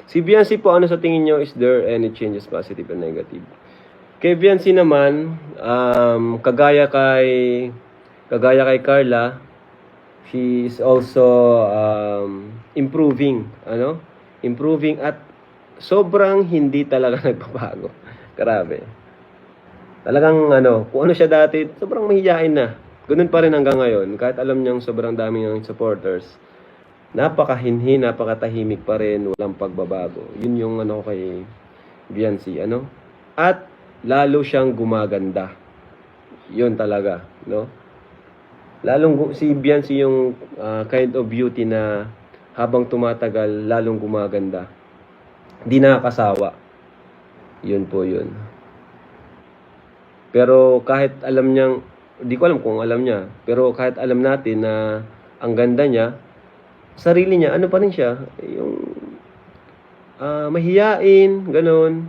Si Biancy po, ano sa tingin nyo, is there any changes, positive and negative? Kay Biancy naman, kagaya kay Carla, she is also improving, improving at sobrang hindi talaga nagbabago. Grabe. Talagang kung ano siya dati, sobrang mahihain na. Ganun pa rin hanggang ngayon, kahit alam niyang sobrang dami ng supporters. Napakahinhin, napakatahimik pa rin, walang pagbabago. Yun yung kay Biancy, At lalo siyang gumaganda. Yun talaga, no? Si Biancy yung kind of beauty na habang tumatagal, lalong gumaganda. Hindi nakakasawa. Yun po yun. Pero kahit alam niyang, di ko alam kung alam niya, pero kahit alam natin na ang ganda niya, sarili niya, ano pa rin siya, yung mahiyain, ganun.